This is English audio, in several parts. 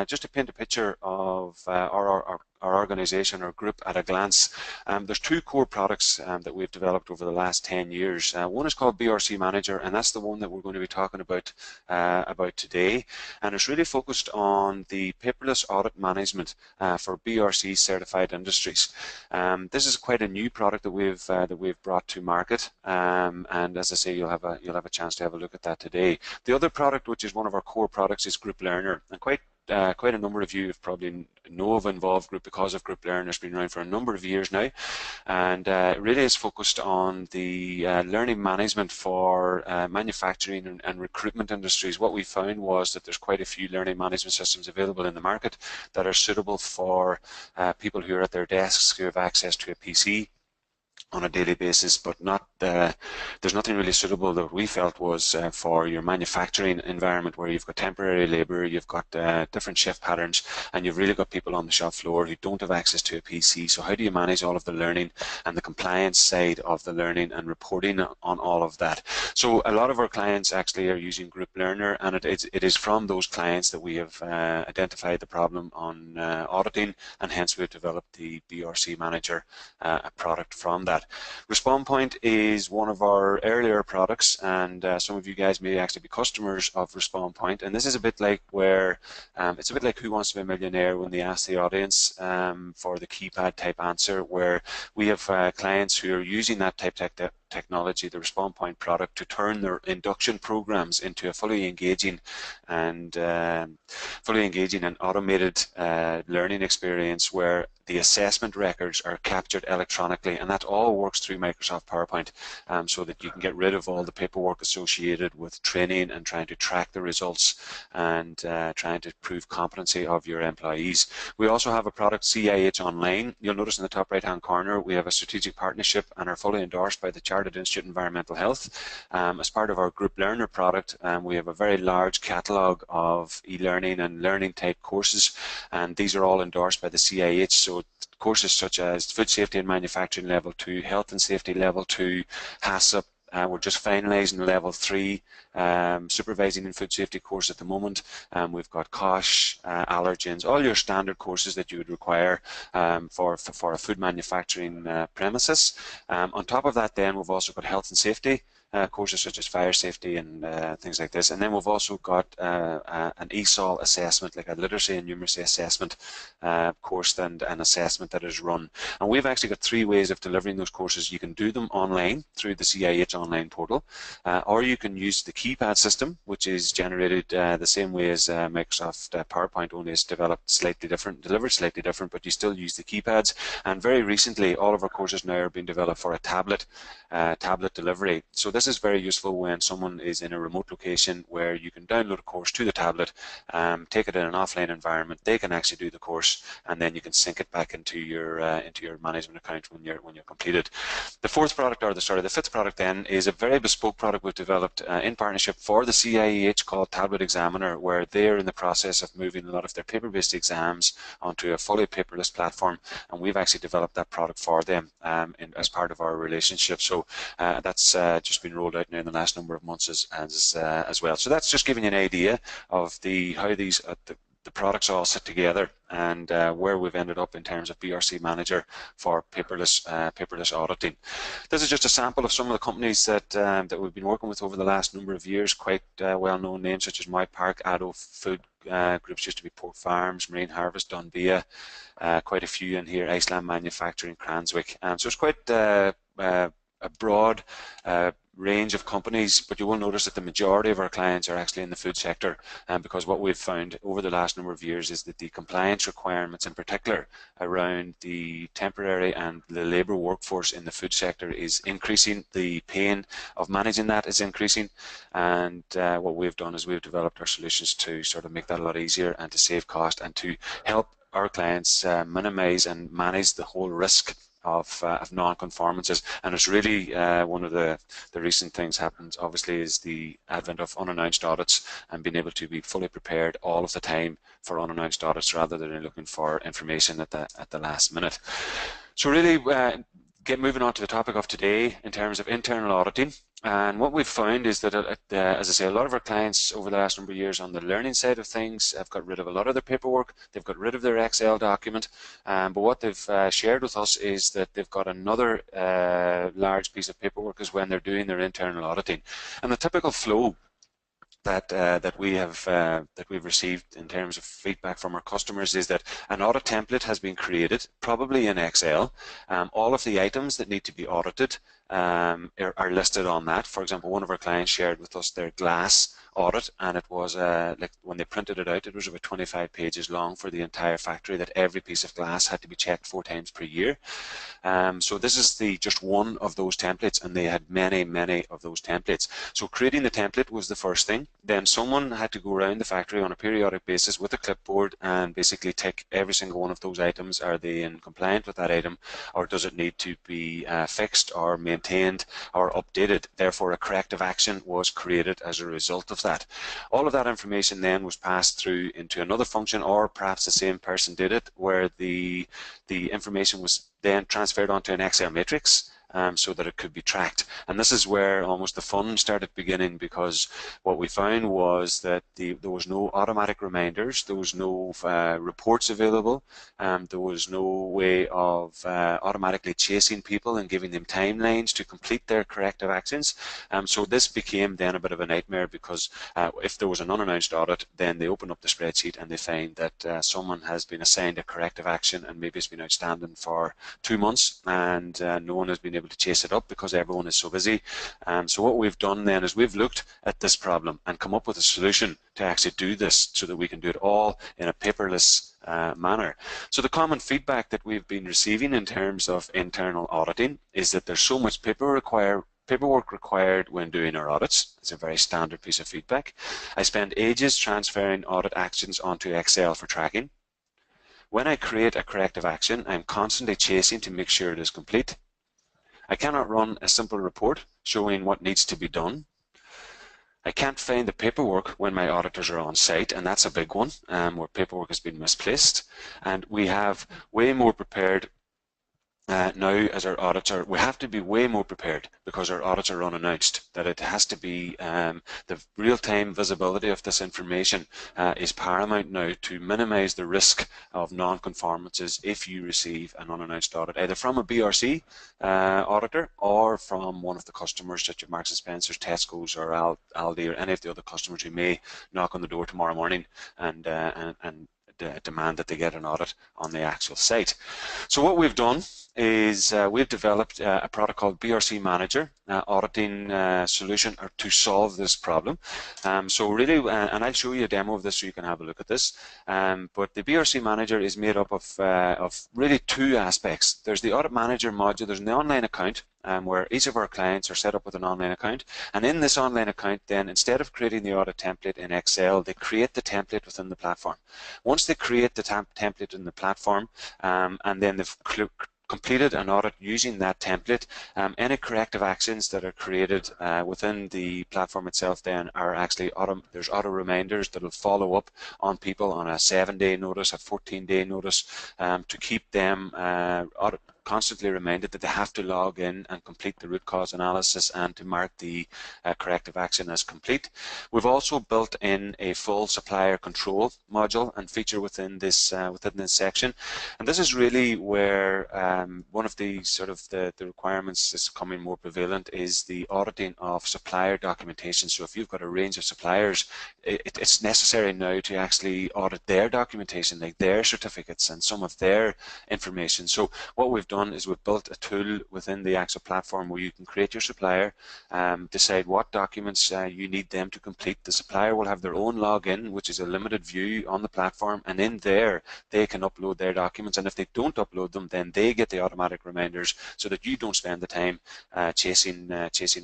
just to paint a picture of our organization or group at a glance. There's two core products that we've developed over the last 10 years. One is called BRC Manager, and that's the one that we're going to be talking about today. And it's really focused on the paperless audit management for BRC certified industries. This is quite a new product that we've brought to market, and as I say, you'll have a chance to have a look at that today. The other product, which is one of our core products, is Group Learner, and quite a number of you have probably know of Nvolve Group because of Group Learner. It's been around for a number of years now, and it really is focused on the learning management for manufacturing and recruitment industries. What we found was that there's quite a few learning management systems available in the market that are suitable for people who are at their desks, who have access to a PC on a daily basis, but there's nothing really suitable that we felt was for your manufacturing environment, where you've got temporary labour, you've got different shift patterns, and you've really got people on the shop floor who don't have access to a PC. So how do you manage all of the learning and the compliance side of the learning and reporting on all of that? So a lot of our clients actually are using Group Learner, and it is from those clients that we have identified the problem on auditing, and hence we've developed the BRC Manager product from that. RespondPoint is one of our earlier products, and some of you guys may actually be customers of RespondPoint, and this is a bit like it's a bit like Who Wants to Be a Millionaire when they ask the audience for the keypad type answer, where we have clients who are using that type technology, the RespondPoint product, to turn their induction programs into a fully engaging and automated learning experience, where the assessment records are captured electronically, and that all works through Microsoft PowerPoint, so that you can get rid of all the paperwork associated with training and trying to track the results and trying to prove competency of your employees. We also have a product, CIH Online. You'll notice in the top right hand corner we have a strategic partnership and are fully endorsed by the Chartered Institute of Environmental Health. As part of our Group Learner product, we have a very large catalogue of e-learning and learning type courses, and these are all endorsed by the CIH. So courses such as Food Safety and Manufacturing Level 2, Health and Safety Level 2, HACCP. We're just finalising Level 3 Supervising in Food Safety course at the moment. We've got COSH, allergens, all your standard courses that you would require for a food manufacturing premises. On top of that, then, we've also got Health and Safety courses such as fire safety and things like this, and then we've also got an ESOL assessment, like a literacy and numeracy assessment course and an assessment that is run. And we've actually got three ways of delivering those courses. You can do them online through the CIH online portal, or you can use the keypad system, which is generated the same way as Microsoft PowerPoint, only it's developed slightly different, delivered slightly different, but you still use the keypads. And very recently, all of our courses now are being developed for a tablet delivery. So this is very useful when someone is in a remote location, where you can download a course to the tablet, take it in an offline environment. They can actually do the course, and then you can sync it back into your management account when you're completed. The fifth product then is a very bespoke product we've developed in partnership for the CIH called Tablet Examiner, where they're in the process of moving a lot of their paper-based exams onto a fully paperless platform, and we've actually developed that product for them as part of our relationship. So that's just been rolled out now in the last number of months as well. So that's just giving you an idea of how these the products all sit together, and where we've ended up in terms of BRC Manager for paperless auditing. This is just a sample of some of the companies that we've been working with over the last number of years. Quite well-known names such as My Park, Addo Food Groups, used to be Pork Farms, Marine Harvest, Dunbia, quite a few in here, Iceland Manufacturing, Cranswick. So it's quite a broad range of companies, but you will notice that the majority of our clients are actually in the food sector, because what we've found over the last number of years is that the compliance requirements, in particular around the temporary and the labour workforce in the food sector, is increasing. The pain of managing that is increasing, and what we've done is we've developed our solutions to sort of make that a lot easier and to save cost and to help our clients minimise and manage the whole risk of non-conformances. And it's really one of the recent things happens, obviously, is the advent of unannounced audits and being able to be fully prepared all of the time for unannounced audits, rather than looking for information at the last minute. So really, moving on to the topic of today in terms of internal auditing. And what we've found is that, as I say, a lot of our clients over the last number of years on the learning side of things have got rid of a lot of their paperwork. They've got rid of their Excel document. But what they've shared with us is that they've got another large piece of paperwork is when they're doing their internal auditing. And the typical flow that we've received in terms of feedback from our customers is that an audit template has been created, probably in Excel. All of the items that need to be audited are listed on that. For example, one of our clients shared with us their glass audit, and it was like when they printed it out, it was about 25 pages long for the entire factory, that every piece of glass had to be checked 4 times per year. So this is just one of those templates, and they had many of those templates. So creating the template was the first thing. Then someone had to go around the factory on a periodic basis with a clipboard and basically tick every single one of those items. Are they in compliance with that item, or does it need to be fixed or maintained or updated? Therefore, a corrective action was created as a result of that. All of that information then was passed through into another function, or perhaps the same person did it, where the information was then transferred onto an Excel matrix so that it could be tracked. And this is where almost the fun started beginning, because what we found was that there was no automatic reminders, there was no reports available, there was no way of automatically chasing people and giving them timelines to complete their corrective actions. So this became then a bit of a nightmare, because if there was an unannounced audit, then they open up the spreadsheet and they find that someone has been assigned a corrective action and maybe it's been outstanding for 2 months, and no one has been able to chase it up because everyone is so busy. So what we've done then is we've looked at this problem and come up with a solution to actually do this, so that we can do it all in a paperless manner. So the common feedback that we've been receiving in terms of internal auditing is that there's so much paperwork required when doing our audits. It's a very standard piece of feedback. I spend ages transferring audit actions onto Excel for tracking. When I create a corrective action, I'm constantly chasing to make sure it is complete. I cannot run a simple report showing what needs to be done. I can't find the paperwork when my auditors are on site, and that's a big one, where paperwork has been misplaced. And we have way more prepared now as our audits are, we have to be way more prepared because our audits are unannounced, that it has to be the real-time visibility of this information is paramount now to minimize the risk of non-conformances if you receive an unannounced audit, either from a BRC auditor or from one of the customers such as Marks & Spencer's, Tesco's or Aldi or any of the other customers who may knock on the door tomorrow morning and demand that they get an audit on the actual site. So what we've done is we've developed a product called BRC Manager, auditing solution to solve this problem. So really, and I'll show you a demo of this so you can have a look at this. But the BRC Manager is made up of really 2 aspects. There's the Audit Manager module, there's an online account where each of our clients are set up with an online account. And in this online account, then, instead of creating the audit template in Excel, they create the template within the platform. Once they create the template in the platform, and then they've completed an audit using that template, any corrective actions that are created within the platform itself then are actually there's auto reminders that will follow up on people on a 7-day notice, a 14-day notice, to keep them constantly reminded that they have to log in and complete the root cause analysis and to mark the corrective action as complete. We've also built in a full supplier control module and feature within this section, and this is really where one of the the requirements that's becoming more prevalent is the auditing of supplier documentation. So if you've got a range of suppliers, it's necessary now to actually audit their documentation, like their certificates and some of their information. So what we've done is we've built a tool within the actual platform where you can create your supplier, decide what documents you need them to complete. The supplier will have their own login, which is a limited view on the platform, and in there they can upload their documents, and if they don't upload them, then they get the automatic reminders so that you don't spend the time chasing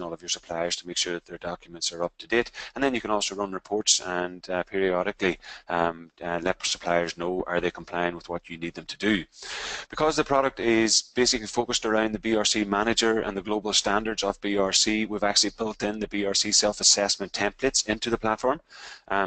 all of your suppliers to make sure that their documents are up to date. And then you can also run reports and periodically let suppliers know, are they complying with what you need them to do. Because the product is is basically focused around the BRC manager and the global standards of BRC. We've actually built in the BRC self-assessment templates into the platform.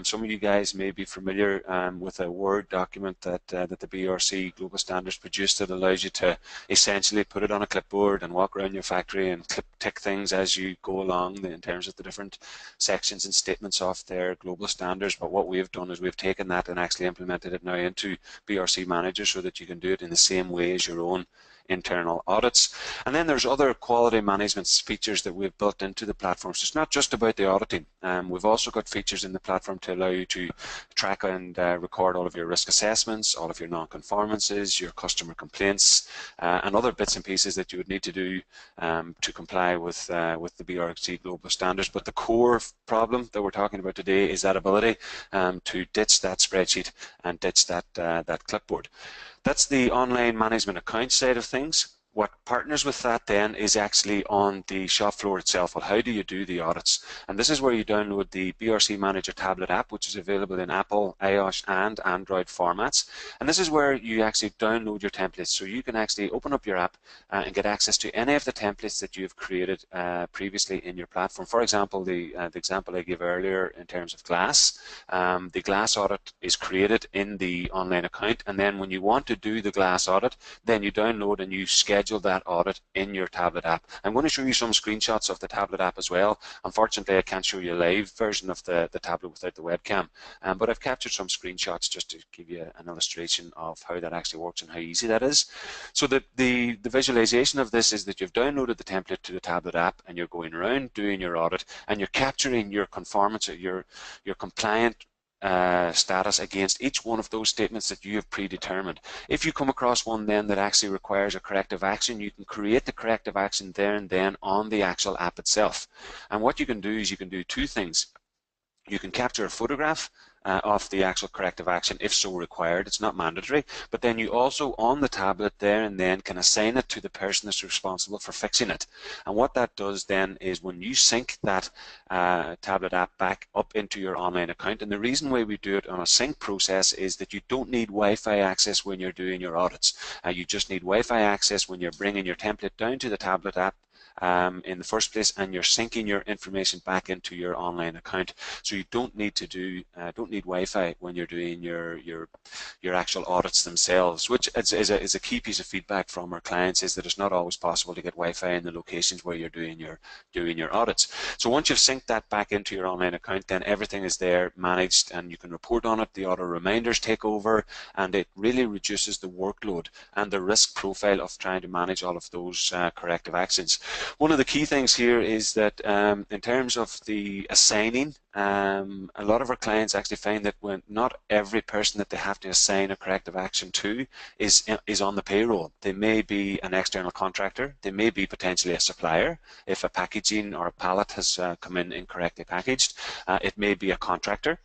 Some of you guys may be familiar with a Word document that the BRC global standards produced that allows you to essentially put it on a clipboard and walk around your factory and tick things as you go along in terms of the different sections and statements of their global standards. But what we've done is we've taken that and actually implemented it now into BRC Manager so that you can do it in the same way as your own internal audits. And then there's other quality management features that we've built into the platform. So it's not just about the auditing. We've also got features in the platform to allow you to track and record all of your risk assessments, all of your non-conformances, your customer complaints, and other bits and pieces that you would need to do to comply with the BRC global standards. But the core problem that we're talking about today is that ability to ditch that spreadsheet and ditch that clipboard. That's the online management account side of things. What partners with that then is actually on the shop floor itself. Well, how do you do the audits? And this is where you download the BRC Manager tablet app, which is available in Apple, iOS and Android formats. And this is where you actually download your templates. So you can actually open up your app and get access to any of the templates that you've created previously in your platform. For example, the example I gave earlier in terms of glass, the glass audit is created in the online account. And then when you want to do the glass audit, then you download and you schedule that audit in your tablet app. I'm going to show you some screenshots of the tablet app as well. Unfortunately, I can't show you a live version of the tablet without the webcam, but I've captured some screenshots just to give you an illustration of how that actually works and how easy that is. So the visualization of this is that you've downloaded the template to the tablet app and you're going around doing your audit and you're capturing your conformance, your compliant status against each one of those statements that you have predetermined. If you come across one then that actually requires a corrective action, you can create the corrective action there and then on the actual app itself. And what you can do is you can do two things. You can capture a photograph of the actual corrective action if so required. It's not mandatory, but then you also on the tablet there and then can assign it to the person that's responsible for fixing it. And what that does then is when you sync that tablet app back up into your online account, and the reason why we do it on a sync process is that you don't need Wi-Fi access when you're doing your audits. You just need Wi-Fi access when you're bringing your template down to the tablet app in the first place, and you're syncing your information back into your online account. So you don't need to don't need Wi-Fi when you're doing your actual audits themselves, which is a key piece of feedback from our clients, is that it's not always possible to get Wi-Fi in the locations where you're doing your audits. So once you've synced that back into your online account, then everything is there managed and you can report on it. The auto reminders take over, and it really reduces the workload and the risk profile of trying to manage all of those corrective actions. One of the key things here is that in terms of the assigning, a lot of our clients actually find that when not every person that they have to assign a corrective action to is on the payroll. They may be an external contractor, they may be potentially a supplier if a packaging or a pallet has come in incorrectly packaged, it may be a contractor.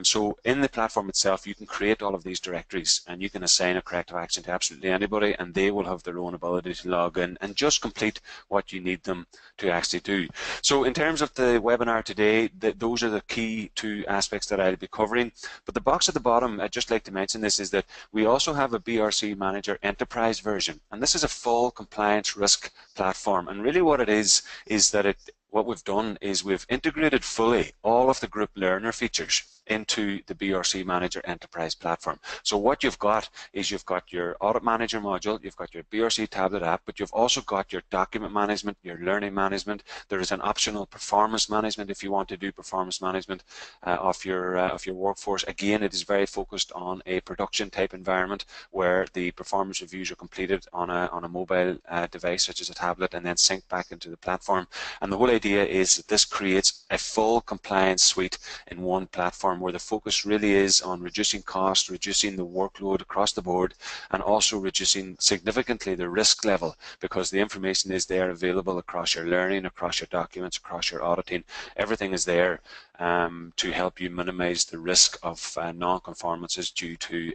So in the platform itself you can create all of these directories and you can assign a corrective action to absolutely anybody, and they will have their own ability to log in and just complete what you need them to actually do. So in terms of the webinar today, those are the key two aspects that I'll be covering. But the box at the bottom, I'd just like to mention this, is that we also have a BRC Manager Enterprise version, and this is a full compliance risk platform. And really what it is that what we've done is we've integrated fully all of the group learner features into the BRC Manager Enterprise platform. So what you've got is you've got your Audit Manager module, you've got your BRC tablet app, but you've also got your document management, your learning management. There is an optional performance management if you want to do performance management of your workforce. Again, it is very focused on a production type environment where the performance reviews are completed on a mobile device such as a tablet and then synced back into the platform. And the whole idea is that this creates a full compliance suite in one platform, where the focus really is on reducing cost, reducing the workload across the board, and also reducing significantly the risk level, because the information is there available across your learning, across your documents, across your auditing. Everything is there to help you minimize the risk of non-conformances due to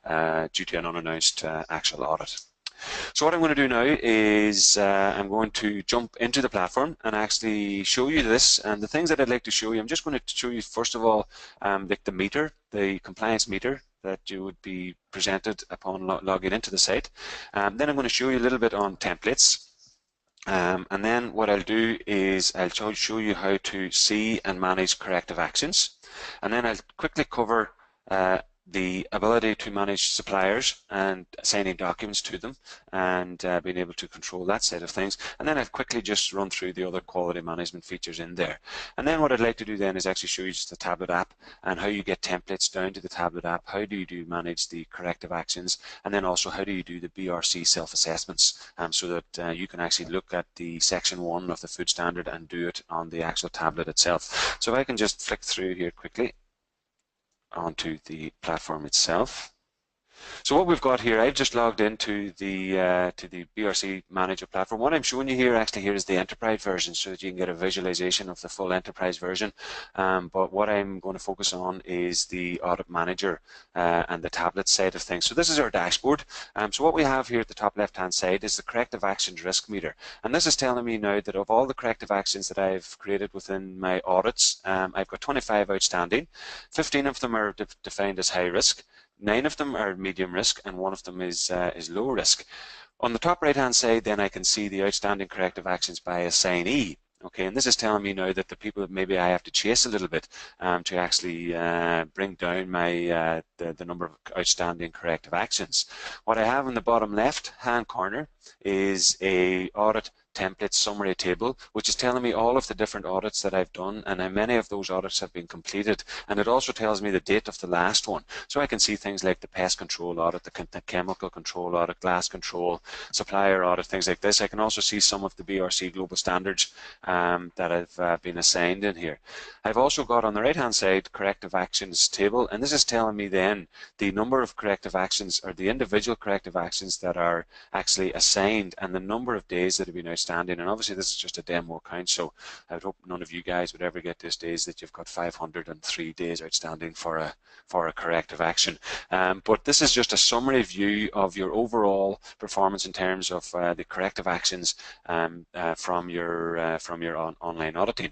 an unannounced actual audit. So what I'm going to do now is I'm going to jump into the platform and actually show you this. And the things that I'd like to show you, I'm just going to show you first of all the meter, the compliance meter that you would be presented upon logging into the site. Then I'm going to show you a little bit on templates. And then what I'll do is I'll show you how to see and manage corrective actions. And then I'll quickly cover the ability to manage suppliers and assigning documents to them and being able to control that side of things. And then I'll quickly just run through the other quality management features in there. And then what I'd like to do then is actually show you just the tablet app and how you get templates down to the tablet app, how do you manage the corrective actions, and then also how do you do the BRC self-assessments so that you can actually look at the section 1 of the food standard and do it on the actual tablet itself. So if I can just flick through here quickly onto the platform itself. So what we've got here, I've just logged into the BRC Manager platform. What I'm showing you here actually here is the enterprise version so that you can get a visualization of the full enterprise version. But what I'm going to focus on is the Audit Manager and the tablet side of things. So this is our dashboard. So what we have here at the top left-hand side is the corrective actions risk meter. And this is telling me now that of all the corrective actions that I've created within my audits, I've got 25 outstanding. 15 of them are defined as high risk. 9 of them are medium risk and 1 of them is low risk. On the top right hand side then I can see the outstanding corrective actions by assignee. Okay, and this is telling me now that the people that maybe I have to chase a little bit to actually bring down my the number of outstanding corrective actions. What I have in the bottom left hand corner is a audit template summary table, which is telling me all of the different audits that I've done and how many of those audits have been completed, and it also tells me the date of the last one. So I can see things like the pest control audit, the chemical control audit, glass control, supplier audit, things like this. I can also see some of the BRC global standards that have been assigned in here. I've also got on the right hand side corrective actions table, and this is telling me then the number of corrective actions or the individual corrective actions that are actually assigned and the number of days that have been outstanding. And obviously this is just a demo account, so I would hope none of you guys would ever get this days that you've got 503 days outstanding for a corrective action. But this is just a summary view of your overall performance in terms of the corrective actions from your online auditing.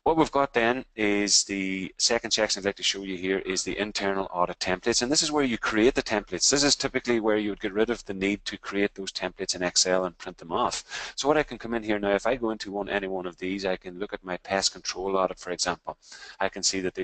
What we've got then is the second section I'd like to show you here is the internal audit templates, and this is where you create the templates. This is typically where you would get rid of the need to create those templates in Excel and print them off. So what I can come in here now, if I go into any one of these, I can look at my pest control audit, for example. I can see that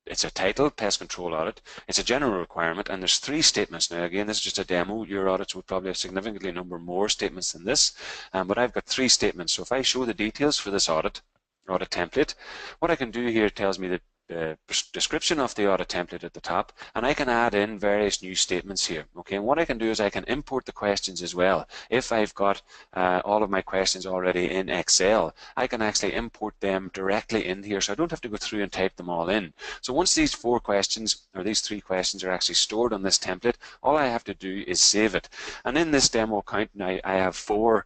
it's a title, pest control audit. It's a general requirement, and there's 3 statements. Now, again, this is just a demo. Your audits would probably have significantly number more statements than this, but I've got 3 statements. So if I show the details for this audit template, what I can do here tells me that the description of the audit template at the top, and I can add in various new statements here. Okay, and what I can do is I can import the questions as well. If I've got all of my questions already in Excel, I can actually import them directly in here, so I don't have to go through and type them all in. So once these 4 questions or these 3 questions are actually stored on this template, all I have to do is save it. And in this demo account now, I have 4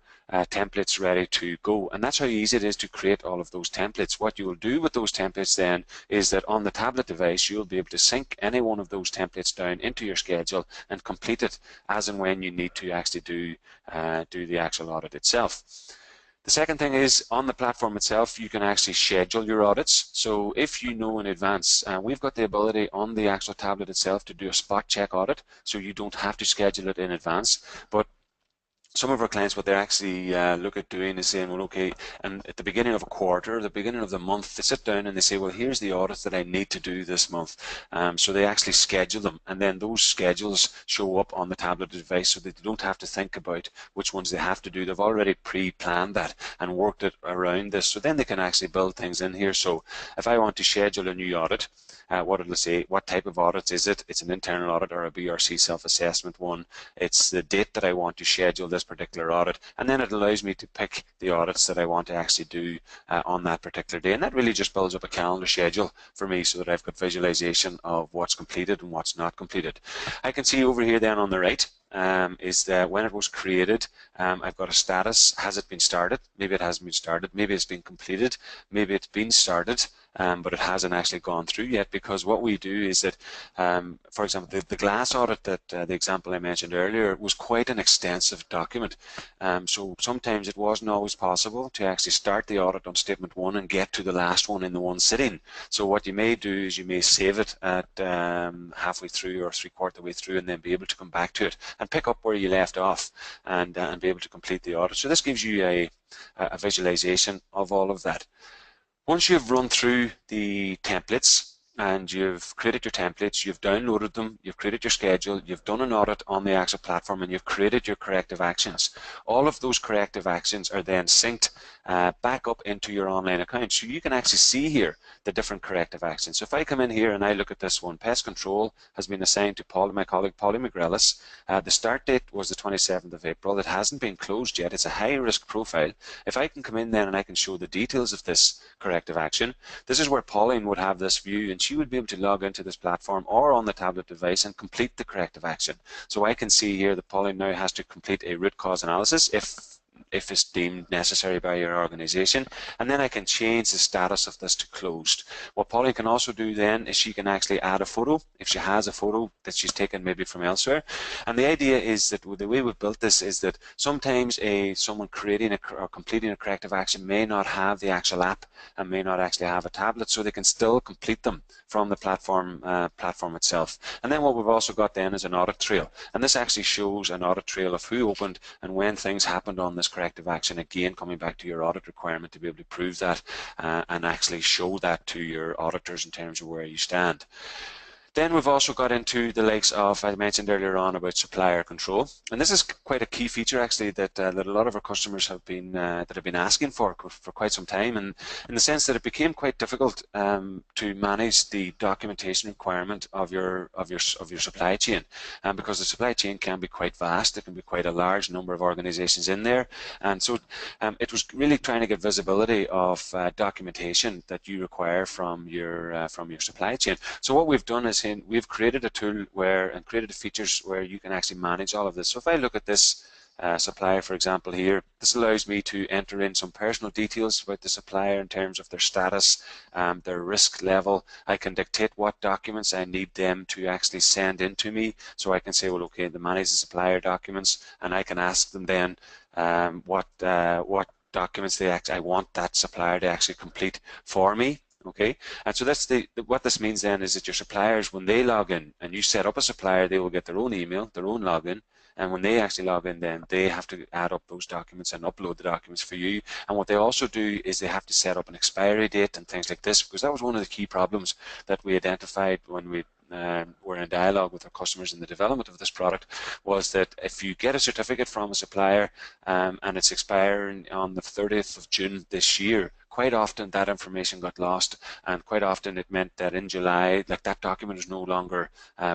templates ready to go, and that's how easy it is to create all of those templates. What you will do with those templates then is that on the tablet device you'll be able to sync any one of those templates down into your schedule and complete it as and when you need to actually do the actual audit itself. The second thing is on the platform itself you can actually schedule your audits. So if you know in advance, we've got the ability on the actual tablet itself to do a spot check audit, so you don't have to schedule it in advance. But some of our clients, what they actually look at doing is saying, well, okay, and at the beginning of a quarter, the beginning of the month, they sit down and they say, well, here's the audits that I need to do this month. So they actually schedule them, and then those schedules show up on the tablet device so that they don't have to think about which ones they have to do. They've already pre-planned that and worked it around this, so then they can actually build things in here. So if I want to schedule a new audit, what it'll say, what type of audit is it? It's an internal audit or a BRC self-assessment one. It's the date that I want to schedule this particular audit, and then it allows me to pick the audits that I want to actually do on that particular day, and that really just builds up a calendar schedule for me so that I've got visualization of what's completed and what's not completed. I can see over here then on the right is that when it was created, I've got a status. Has it been started? Maybe it hasn't been started. Maybe it's been completed. Maybe it's been started, but it hasn't actually gone through yet, because what we do is that, for example, the glass audit, that the example I mentioned earlier, was quite an extensive document. So sometimes it wasn't always possible to actually start the audit on statement 1 and get to the last one in the one sitting. So what you may do is you may save it at halfway through or 3/4 way through, and then be able to come back to it and pick up where you left off, and be able to complete the audit. So this gives you a visualization of all of that. Once you've run through the templates and you've created your templates, you've downloaded them, you've created your schedule, you've done an audit on the actual platform, and you've created your corrective actions. All of those corrective actions are then synced back up into your online account. So you can actually see here the different corrective actions. So if I come in here and I look at this one, pest control has been assigned to my colleague Polly McGrellis. The start date was the 27th of April. It hasn't been closed yet. It's a high risk profile. If I can come in then and I can show the details of this corrective action, this is where Pauline would have this view, and she would be able to log into this platform or on the tablet device and complete the corrective action. So I can see here that Pauline now has to complete a root cause analysis if it's deemed necessary by your organization, and then I can change the status of this to closed. What Pauline can also do then is she can actually add a photo if she has a photo that she's taken maybe from elsewhere. And the idea is that the way we've built this is that sometimes someone creating or completing a corrective action may not have the actual app and may not actually have a tablet, so they can still complete them from the platform itself. And then what we've also got then is an audit trail, and this actually shows an audit trail of who opened and when things happened on this corrective action. Again, coming back to your audit requirement to be able to prove that and actually show that to your auditors in terms of where you stand. Then we've also got into the likes of, I mentioned earlier on about supplier control, and this is quite a key feature actually that a lot of our customers have been asking for quite some time, and in the sense that it became quite difficult to manage the documentation requirement of your supply chain, because the supply chain can be quite vast. There can be quite a large number of organizations in there, and so it was really trying to get visibility of documentation that you require from your supply chain. So what we've done is we've created a tool and created features where you can actually manage all of this. So if I look at this supplier, for example, here, this allows me to enter in some personal details about the supplier in terms of their status, their risk level. I can dictate what documents I need them to actually send in to me. So I can say, well, okay, to manage the supplier documents, and I can ask them then what documents I want that supplier to actually complete for me. Okay, and so that's what this means then is that your suppliers, when they log in and you set up a supplier, they will get their own email, their own login, and when they actually log in, then they have to add up those documents and upload the documents for you. And what they also do is they have to set up an expiry date and things like this, because that was one of the key problems that we identified when we were in dialogue with our customers in the development of this product, was that if you get a certificate from a supplier and it's expiring on the 30th of June this year, quite often that information got lost, and quite often it meant that in July, like, that document is no longer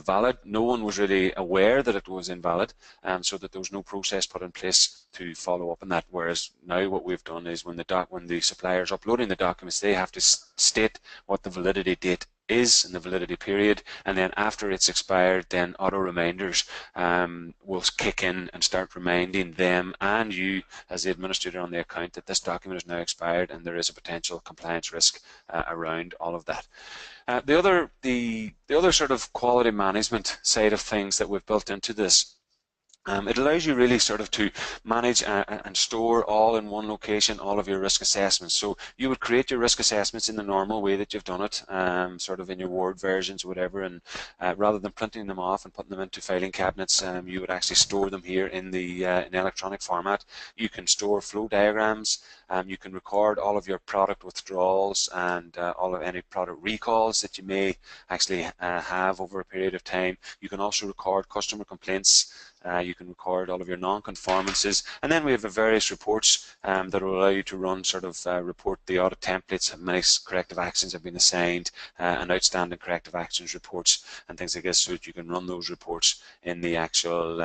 valid. No one was really aware that it was invalid, so that there was no process put in place to follow up on that. Whereas now what we've done is when the supplier is uploading the documents, they have to state what the validity date is in the validity period, and then after it's expired, then auto reminders will kick in and start reminding them and you as the administrator on the account that this document is now expired and there is a potential compliance risk around all of that. The other sort of quality management side of things that we've built into this, it allows you really sort of to manage and store all in one location all of your risk assessments. So you would create your risk assessments in the normal way that you've done it, sort of in your Word versions or whatever, and rather than printing them off and putting them into filing cabinets, you would actually store them here in the in electronic format. You can store flow diagrams, you can record all of your product withdrawals and all of any product recalls that you may actually have over a period of time. You can also record customer complaints. You can record all of your non-conformances, and then we have various reports that will allow you to run report the audit templates, how many corrective actions have been assigned, and outstanding corrective actions reports and things like this, so that you can run those reports in the actual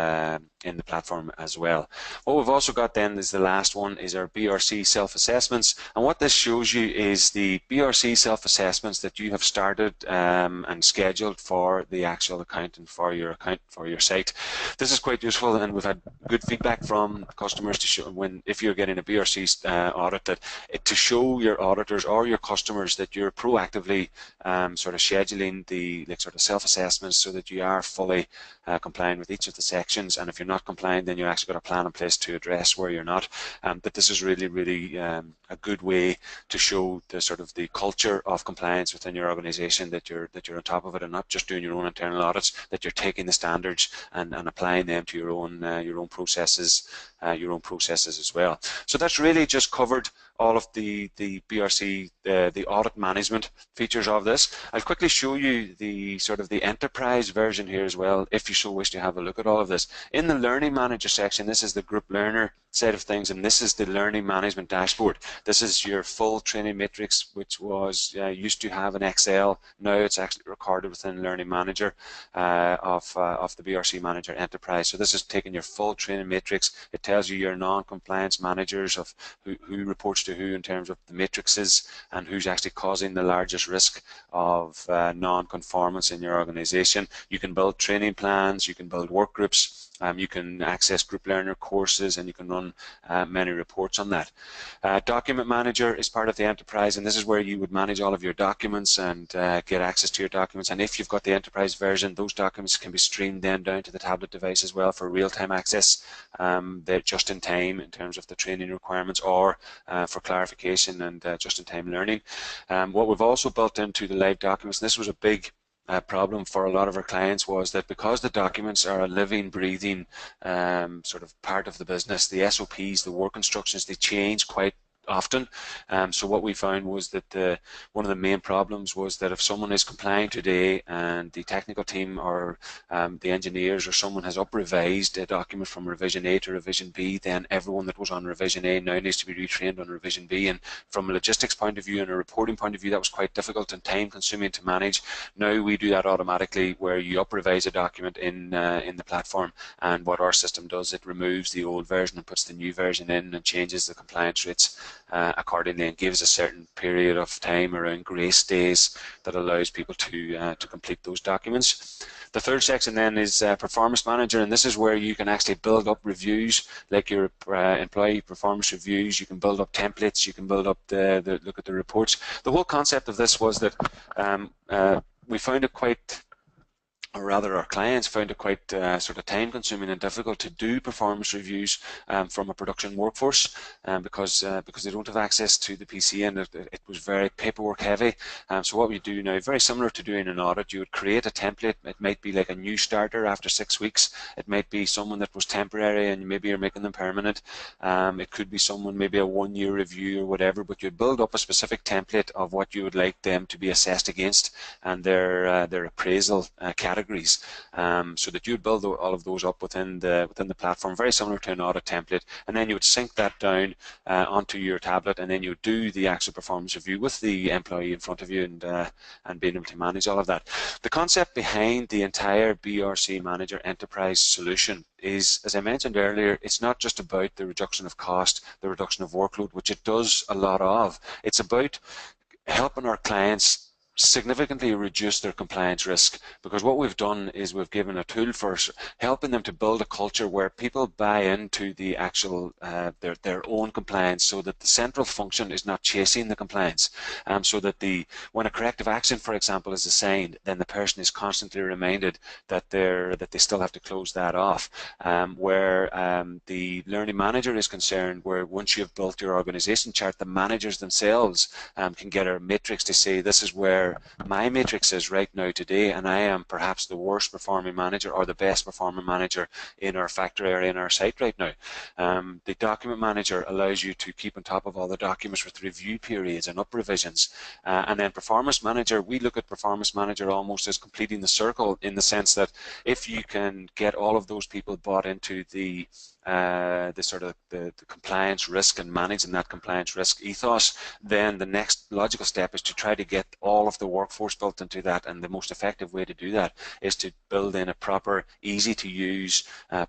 in the platform as well. What we've also got then is the last one is our BRC self-assessments, and what this shows you is the BRC self-assessments that you have started and scheduled for the actual account and for your site. This is quite useful, and we've had good feedback from customers to show if you're getting a BRC audit, that to show your auditors or your customers that you're proactively sort of scheduling the sort of self-assessments so that you are fully complying with each of the sections, and if you're not complying, then you've actually got a plan in place to address where you're not. But this is really a good way to show the sort of the culture of compliance within your organization, that you're on top of it and not just doing your own internal audits, that you're taking the standards and applying them to your own processes as well. So that's really just covered all of the BRC, the audit management features of this. I'll quickly show you the sort of the enterprise version here as well, if you so wish to have a look at all of this. In the Learning Manager section, this is the group learner side of things, and this is the learning management dashboard. This is your full training matrix, which was used to have an Excel. Now it's actually recorded within Learning Manager of the BRC Manager Enterprise. So this is taking your full training matrix. It tells you your non-compliance managers of who reports to who in terms of the matrices and who's actually causing the largest risk of non-conformance in your organization. You can build training plans, you can build work groups, you can access group learner courses, and you can run many reports on that. Document Manager is part of the enterprise, and this is where you would manage all of your documents and get access to your documents. And if you've got the enterprise version, those documents can be streamed then down to the tablet device as well for real-time access. They're just in time in terms of the training requirements, or for clarification and just-in-time learning. What we've also built into the live documents, and this was a big problem for a lot of our clients, was that because the documents are a living, breathing sort of part of the business, the SOPs, the work instructions, they change quite often. So what we found was that one of the main problems was that if someone is complying today and the technical team or the engineers or someone has up-revised a document from revision A to revision B, then everyone that was on revision A now needs to be retrained on revision B. And from a logistics point of view and a reporting point of view, that was quite difficult and time-consuming to manage. Now we do that automatically, where you up-revise a document in the platform, and what our system does, it removes the old version and puts the new version in and changes the compliance rates accordingly, and gives a certain period of time around grace days that allows people to complete those documents. The third section then is Performance Manager, and this is where you can actually build up reviews, like your employee performance reviews. You can build up templates, you can build up look at the reports. The whole concept of this was that we found it quite, or rather our clients found it quite sort of time consuming and difficult to do performance reviews from a production workforce, because they don't have access to the PC, and it was very paperwork heavy. So what we do now, very similar to doing an audit, you would create a template. It might be like a new starter after 6 weeks. It might be someone that was temporary and maybe you're making them permanent. It could be someone, maybe a 1-year review or whatever, but you'd build up a specific template of what you would like them to be assessed against and their appraisal categories, so that you'd build all of those up within the platform, very similar to an audit template, and then you would sync that down onto your tablet, and then you would do the actual performance review with the employee in front of you, and being able to manage all of that. The concept behind the entire BRC Manager Enterprise solution is, as I mentioned earlier, it's not just about the reduction of cost, the reduction of workload, which it does a lot of. It's about helping our clients significantly reduce their compliance risk, because what we've done is we've given a tool for helping them to build a culture where people buy into the actual their own compliance, so that the central function is not chasing the compliance, so that when a corrective action, for example, is assigned, then the person is constantly reminded that they still have to close that off. Where the learning manager is concerned, where once you've built your organization chart, the managers themselves can get a matrix to say, this is where my matrix is right now today, and I am perhaps the worst performing manager or the best performing manager in our factory area in our site right now. The document manager allows you to keep on top of all the documents with review periods and up revisions, and then performance manager, we look at performance manager almost as completing the circle, in the sense that if you can get all of those people bought into the the sort of the compliance risk and managing that compliance risk ethos, then the next logical step is to try to get all of the workforce built into that, and the most effective way to do that is to build in a proper, easy to use,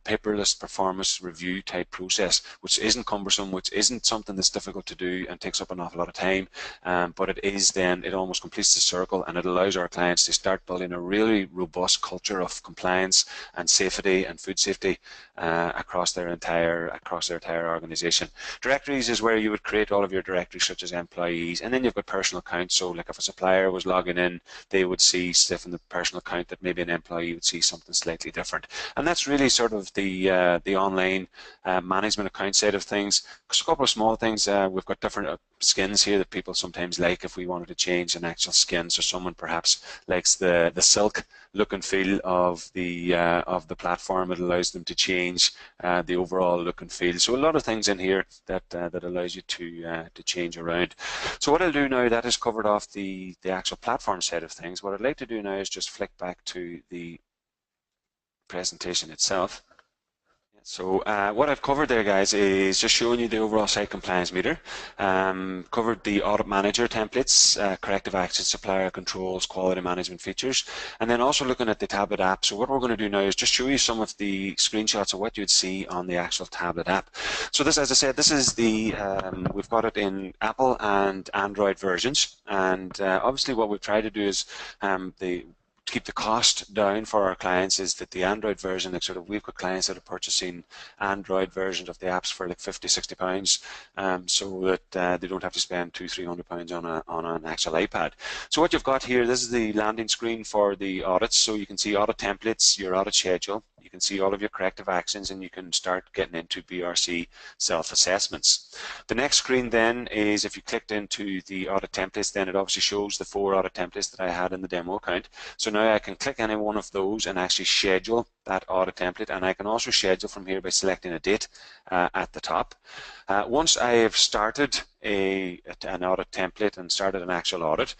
paperless performance review type process, which isn't cumbersome, which isn't something that's difficult to do and takes up an awful lot of time, but it almost completes the circle, and it allows our clients to start building a really robust culture of compliance and safety and food safety across their entire organization. Directories is where you would create all of your directories, such as employees, and then you've got personal accounts. So like if a supplier was logging in, they would see stuff in the personal account that maybe an employee would see something slightly different. And that's really sort of the online management account side of things. Just a couple of small things. We've got different skins here that people sometimes like if we wanted to change an actual skin. So someone perhaps likes the silk look and feel of the platform. It allows them to change the overall look and feel. So a lot of things in here that allows you to change around. So what I'll do now, that is covered off the actual platform side of things. What I'd like to do now is just flick back to the presentation itself. So what I've covered there, guys, is just showing you the overall site compliance meter. Covered the audit manager templates, corrective action, supplier controls, quality management features, and then also looking at the tablet app. So what we're going to do now is just show you some of the screenshots of what you'd see on the actual tablet app. So this, as I said, this is the we've got it in Apple and Android versions, and obviously what we've tried to do is to keep the cost down for our clients is that the Android version, like we've got clients that are purchasing Android versions of the apps for like £50–60, so that they don't have to spend £200–300 on an actual iPad. So what you've got here, this is the landing screen for the audits. So you can see audit templates, your audit schedule, you can see all of your corrective actions, and you can start getting into BRC self-assessments. The next screen then is, if you clicked into the audit templates, then it obviously shows the 4 audit templates that I had in the demo account. So now I can click any one of those and actually schedule that audit template, and I can also schedule from here by selecting a date at the top. Once I have started an audit template and started an actual audit,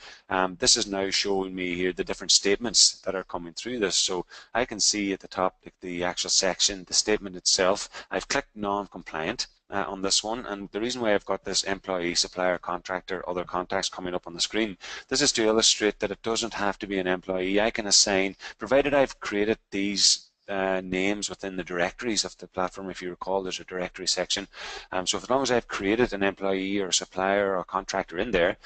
this is now showing me here the different statements that are coming through this. So I can see at the top the actual section, the statement itself. I've clicked non-compliant on this one, and the reason why I've got this employee, supplier, contractor, other contacts coming up on the screen, this is to illustrate that it doesn't have to be an employee. I can assign, provided I've created these names within the directories of the platform. If you recall, there's a directory section. So as long as I've created an employee or a supplier or a contractor in there,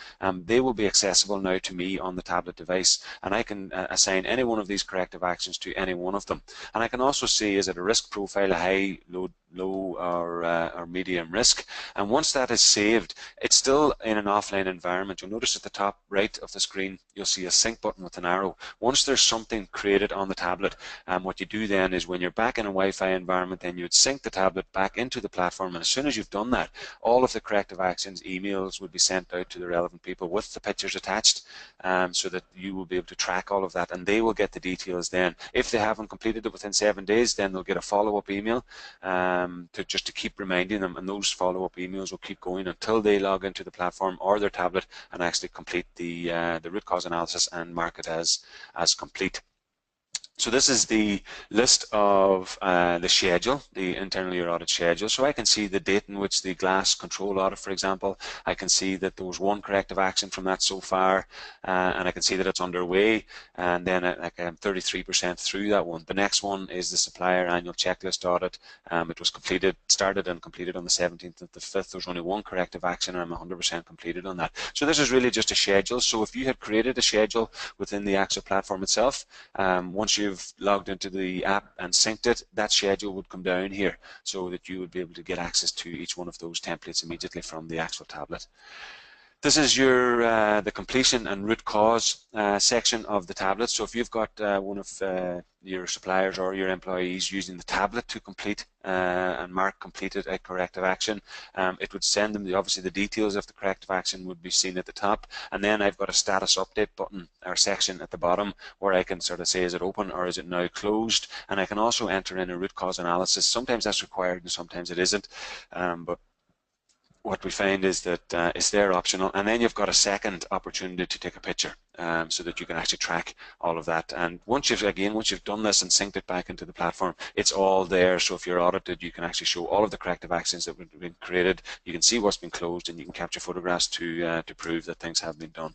they will be accessible now to me on the tablet device, and I can assign any one of these corrective actions to any one of them. And I can also see, is it a risk profile, a high, low or medium risk, and once that is saved, it's still in an offline environment. You'll notice at the top right of the screen you'll see a sync button with an arrow. Once there's something created on the tablet, what you do then is, when you're back in a Wi-Fi environment, then you would sync the tablet back into the platform, and as soon as you've done that, all of the corrective actions, emails would be sent out to the relevant people with the pictures attached, so that you will be able to track all of that, and they will get the details then. If they haven't completed it within 7 days, then they'll get a follow-up email just to keep reminding them, and those follow-up emails will keep going until they log into the platform or their tablet and actually complete the root cause analysis and mark it as complete. So this is the list of the schedule, the internal year audit schedule. So I can see the date in which the glass control audit, for example, I can see that there was 1 corrective action from that so far, and I can see that it's underway, and then I'm 33% through that one. The next one is the supplier annual checklist audit. It was started and completed on the 17th of the 5th. There's only 1 corrective action, and I'm 100% completed on that. So this is really just a schedule. So if you had created a schedule within the actual platform itself, once you've logged into the app and synced it, that schedule would come down here, so that you would be able to get access to each one of those templates immediately from the actual tablet. This is your the completion and root cause section of the tablet. So if you've got one of your suppliers or your employees using the tablet to complete and mark completed a corrective action, it would send them obviously the details of the corrective action would be seen at the top, and then I've got a status update button or section at the bottom where I can sort of say, is it open or is it now closed, and I can also enter in a root cause analysis. Sometimes that's required and sometimes it isn't, but what we find is that it's there optional, and then you've got a second opportunity to take a picture so that you can actually track all of that. And once you've done this and synced it back into the platform, it's all there. So if you're audited, you can actually show all of the corrective actions that have been created. You can see what's been closed, and you can capture photographs to prove that things have been done.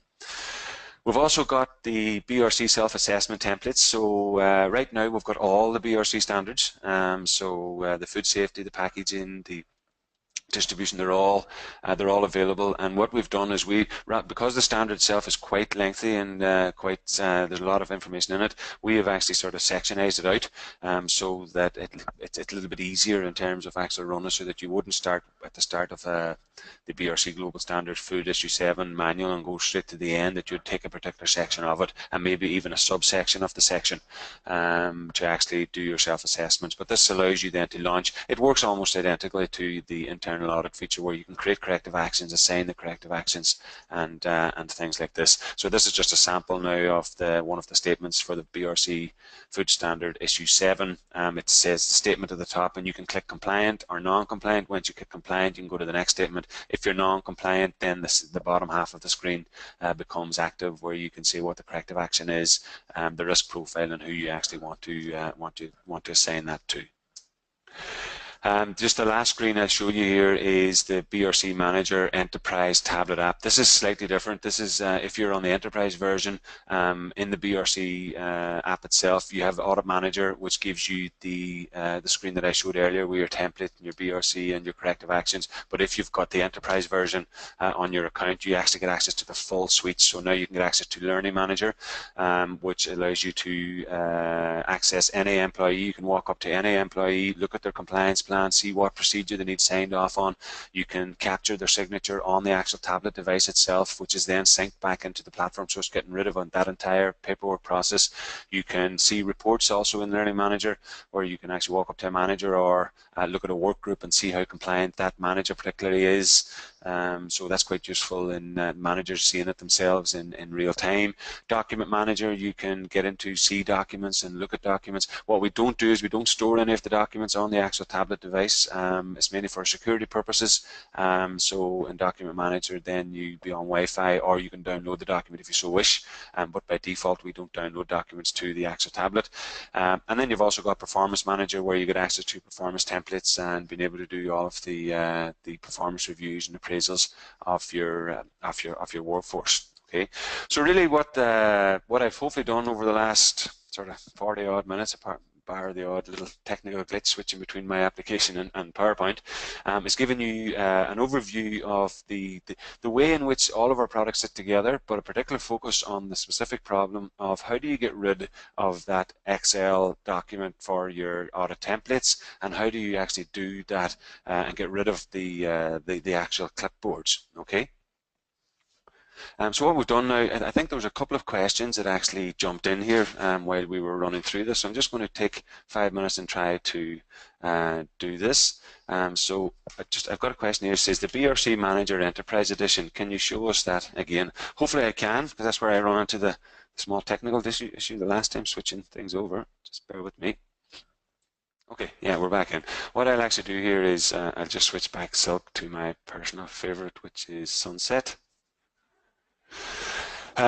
We've also got the BRC self-assessment templates. So right now we've got all the BRC standards. The food safety, the packaging, the distribution, they're all available. And what we've done is because the standard itself is quite lengthy and there's a lot of information in it, we have actually sort of sectionized it out so that it's a little bit easier in terms of actual running, so that you wouldn't start at the start of the BRC Global Standards Food Issue 7 manual and go straight to the end. That you'd take a particular section of it and maybe even a subsection of the section to actually do your self-assessments. But this allows you then to launch. It works almost identically to the internal audit feature, where you can create corrective actions, assign the corrective actions, and things like this. So this is just a sample now of one of the statements for the BRC Food Standard Issue 7. It says the statement at the top, and you can click compliant or non-compliant. Once you click compliant, you can go to the next statement. If you're non-compliant, then the bottom half of the screen becomes active, where you can see what the corrective action is, the risk profile, and who you actually want to assign that to. Just the last screen I'll show you here is the BRC Manager Enterprise tablet app. This is slightly different. This is if you're on the Enterprise version. In the BRC app itself, you have Audit Manager, which gives you the screen that I showed earlier with your template and your BRC and your corrective actions. But if you've got the Enterprise version on your account, you actually get access to the full suite. So now you can get access to Learning Manager, which allows you to access any employee. You can walk up to any employee, look at their compliance plan, see what procedure they need signed off on. You can capture their signature on the actual tablet device itself, which is then synced back into the platform, so it's getting rid of that entire paperwork process. You can see reports also in Learning Manager, where you can actually walk up to a manager or look at a work group and see how compliant that manager particularly is. So that's quite useful in managers seeing it themselves in real time. Document Manager, you can get into see documents and look at documents. What we don't do is we don't store any of the documents on the actual tablet device. It's mainly for security purposes. So in Document Manager, then you'd be on Wi-Fi, or you can download the document if you so wish. But by default, we don't download documents to the actual tablet. And then you've also got Performance Manager, where you get access to performance templates and being able to do all of the performance reviews and appraisals of your workforce. Okay, so really what I've hopefully done over the last sort of 40 odd minutes, apart bar the odd little technical glitch switching between my application and PowerPoint, is giving you an overview of the way in which all of our products sit together, but a particular focus on the specific problem of how do you get rid of that Excel document for your audit templates, and how do you actually do that and get rid of the actual clipboards. Okay. So what we've done now, I think there was a couple of questions that actually jumped in here while we were running through this. So I'm just going to take 5 minutes and try to do this. So I've got a question here. It says the BRC Manager Enterprise Edition. Can you show us that again? Hopefully I can, because that's where I run into the small technical issue the last time switching things over. Just bear with me. Okay, yeah, we're back in. What I'll actually do here is I'll just switch back Silk to my personal favorite, which is Sunset.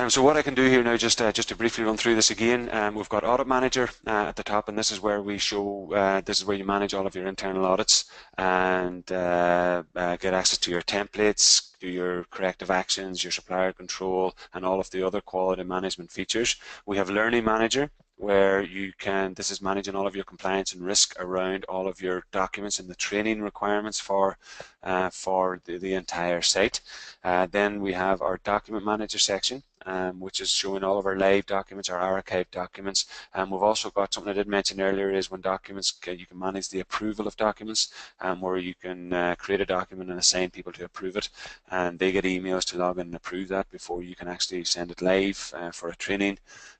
So what I can do here now, just to briefly run through this again, we've got Audit Manager at the top, and this is where we show, this is where you manage all of your internal audits and get access to your templates, do your corrective actions, your supplier control, and all of the other quality management features. We have Learning Manager, where you can, this is managing all of your compliance and risk around all of your documents and the training requirements for the entire site. Then we have our Document Manager section, which is showing all of our live documents, our archived documents. We've also got something I did mention earlier, is when documents, you can manage the approval of documents, where you can create a document and assign people to approve it, and they get emails to log in and approve that before you can actually send it live for a training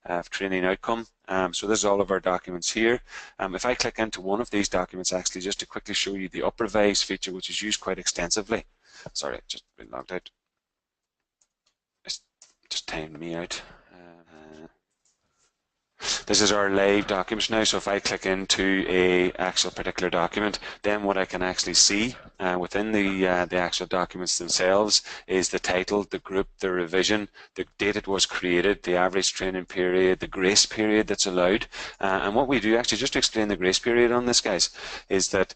outcome. So this is all of our documents here. If I click into one of these documents, actually, just to quickly show you the up revise feature, which is used quite extensively. Sorry, just been logged out. It's just timed me out. This is our live documents now, so if I click into a actual particular document, then what I can actually see within the actual documents themselves is the title, the group, the revision, the date it was created, the average training period, the grace period that's allowed. And what we do, actually, just to explain the grace period on this, guys, is that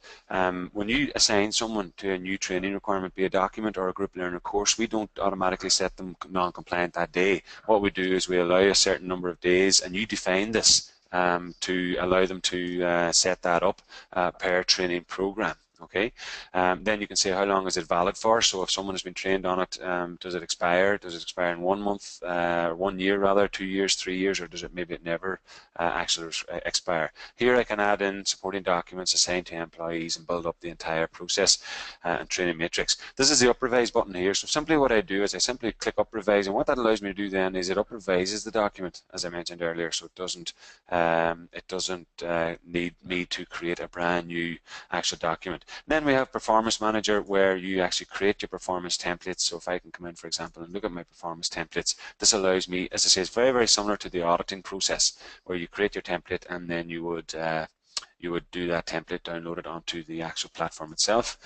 when you assign someone to a new training requirement, be a document or a group learner course, we don't automatically set them non-compliant that day. What we do is we allow a certain number of days, and you define this to allow them to set that up per training program. Okay, then you can say how long is it valid for. So if someone has been trained on it, does it expire? Does it expire in 1 month, 1 year rather, 2 years, 3 years, or does it maybe it never actually expire? Here I can add in supporting documents assigned to employees and build up the entire process and training matrix. This is the up revise button here. So simply what I do is I simply click up revise, and what that allows me to do then is it up revises the document, as I mentioned earlier. So it doesn't need me to create a brand new actual document. Then we have Performance Manager, where you actually create your performance templates. So if I can come in, for example, and look at my performance templates, this allows me, as I say, it's very, very similar to the auditing process, where you create your template and then you would do that template, download it onto the actual platform itself.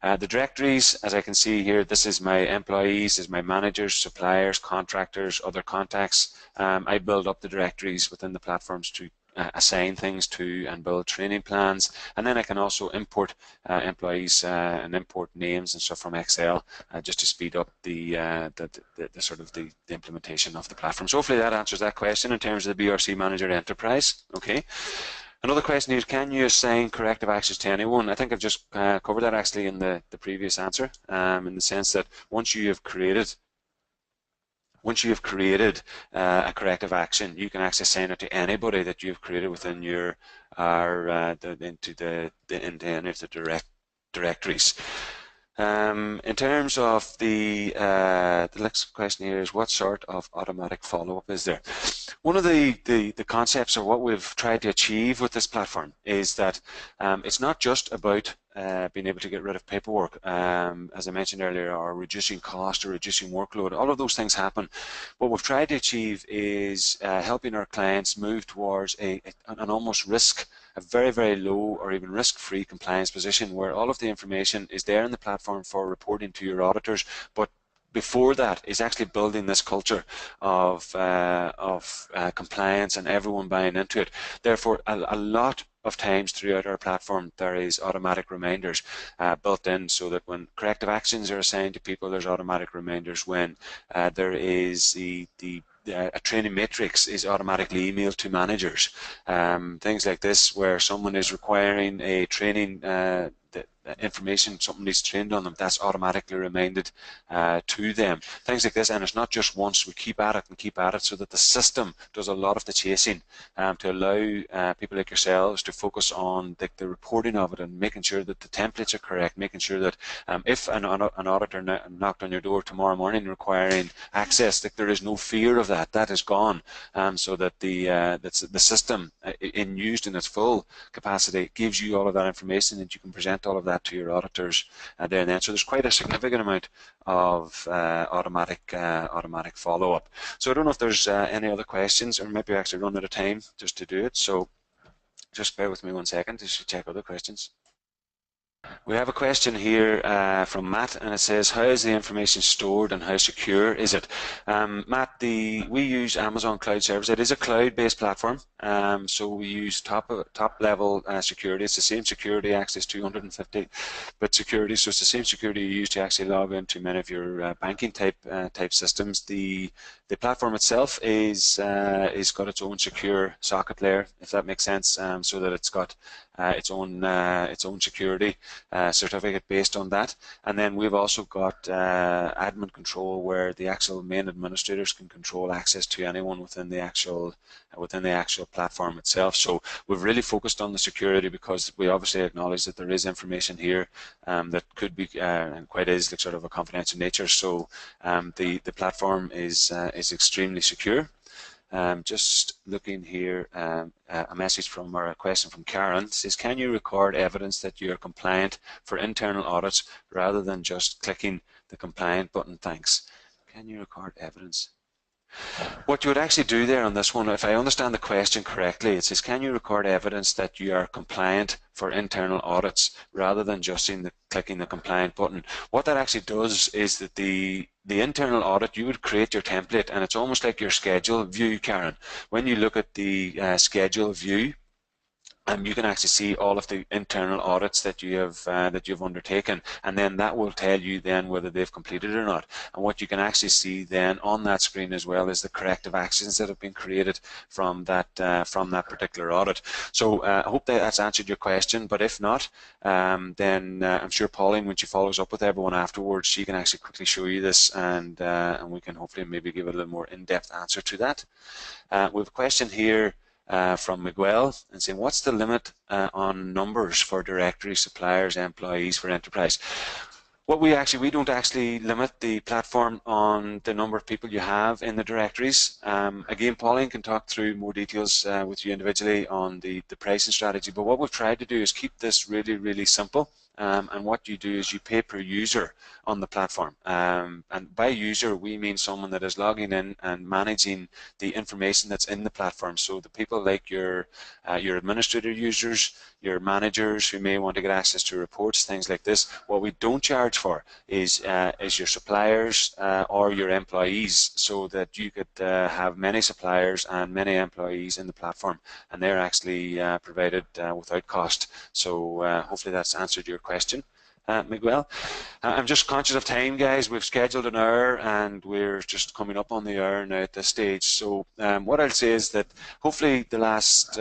The directories, as I can see here, this is my employees, this is my managers, suppliers, contractors, other contacts. I build up the directories within the platforms to assign things to and build training plans, and then I can also import employees and import names and stuff from Excel just to speed up the sort of the implementation of the platform. So hopefully that answers that question in terms of the BRC Manager Enterprise. Okay. Another question is, can you assign corrective actions to anyone? I think I've just covered that actually in the previous answer, in the sense that once you have created a corrective action, you can actually assign it to anybody that you've created within your into any of the directories. In terms of the next question here is, what sort of automatic follow-up is there? One of the concepts, or what we've tried to achieve with this platform, is that it's not just about being able to get rid of paperwork, as I mentioned earlier, or reducing cost or reducing workload. All of those things happen. What we've tried to achieve is helping our clients move towards an almost a very, very low or even risk-free compliance position, where all of the information is there in the platform for reporting to your auditors, but before that is actually building this culture of compliance and everyone buying into it. Therefore, a lot of times throughout our platform there is automatic reminders built in, so that when corrective actions are assigned to people, there's automatic reminders. When there is a training matrix is automatically emailed to managers. Things like this, where someone is requiring a training information, something needs trained on them, that's automatically reminded to them. Things like this, and it's not just once, we keep at it and keep at it, so that the system does a lot of the chasing to allow people like yourselves to focus on the reporting of it and making sure that the templates are correct, making sure that if an auditor knocked on your door tomorrow morning requiring access, that there is no fear of that. That is gone, so that the system used in its full capacity gives you all of that information, that you can present all of that to your auditors there and then. So there's quite a significant amount of automatic follow-up. So I don't know if there's any other questions, or maybe actually run out of time just to do it. So just bear with me 1 second just to check other questions. We have a question here from Matt, and it says, how is the information stored and how secure is it? Matt, we use Amazon Cloud Service. It is a cloud-based platform, so we use top-level security. It's the same security access, 250-bit security, so it's the same security you use to actually log into many of your banking type systems. The platform itself is got its own secure socket layer, if that makes sense, so that it's got its own security certificate based on that. And then we've also got admin control, where the actual main administrators can control access to anyone within the actual platform itself. So we've really focused on the security, because we obviously acknowledge that there is information here that could be and quite is sort of a confidential nature. So the platform is extremely secure. Just looking here, a message from, or a question from Karen. It says, can you record evidence that you are compliant for internal audits rather than just clicking the compliant button? Thanks. Can you record evidence? What you would actually do there on this one, if I understand the question correctly, it says, can you record evidence that you are compliant for internal audits rather than just clicking the compliant button? What that actually does is that the internal audit, you would create your template, and it's almost like your schedule view, Karen. When you look at the schedule view, you can actually see all of the internal audits that you've undertaken, and then that will tell you then whether they've completed or not. And what you can actually see then on that screen as well is the corrective actions that have been created from that particular audit. So I hope that's answered your question, but if not, then I'm sure Pauline, when she follows up with everyone afterwards, she can actually quickly show you this, and we can hopefully maybe give it a little more in-depth answer to that. We have a question here from Miguel, and saying, what's the limit on numbers for directory suppliers, employees for enterprise? We don't actually limit the platform on the number of people you have in the directories. Again, Pauline can talk through more details with you individually on the pricing strategy, but what we've tried to do is keep this really, really simple. And what you do is you pay per user on the platform. And by user, we mean someone that is logging in and managing the information that's in the platform. So the people like your administrator users, your managers who may want to get access to reports, things like this. What we don't charge for is your suppliers or your employees, so that you could have many suppliers and many employees in the platform, and they're actually provided without cost. So hopefully that's answered your question, Miguel. I'm just conscious of time, guys. We've scheduled an hour and we're just coming up on the hour now at this stage. So what I'll say is that hopefully the last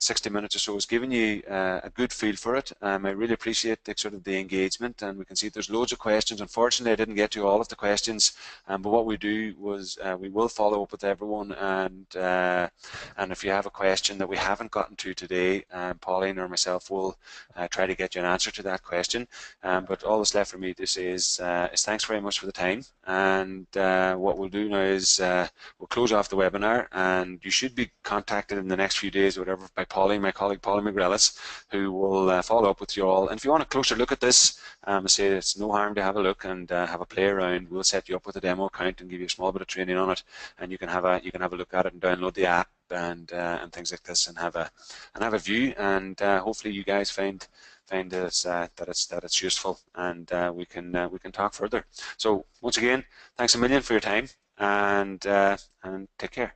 60 minutes or so has given you a good feel for it. I really appreciate the engagement, and we can see there's loads of questions. Unfortunately, I didn't get to all of the questions, but what we do was we will follow up with everyone, and if you have a question that we haven't gotten to today, Pauline or myself will try to get you an answer to that question. But all that's left for me to say is thanks very much for the time, and what we'll do now is we'll close off the webinar, and you should be contacted in the next few days or whatever by Pauline, my colleague Pauline McGrellis, who will follow up with you all. And if you want a closer look at this, I say it's no harm to have a look and have a play around. We'll set you up with a demo account and give you a small bit of training on it, and you can have a look at it and download the app and things like this, and have a view, and hopefully you guys find that it's useful, and we can talk further. So once again, thanks a million for your time, and take care.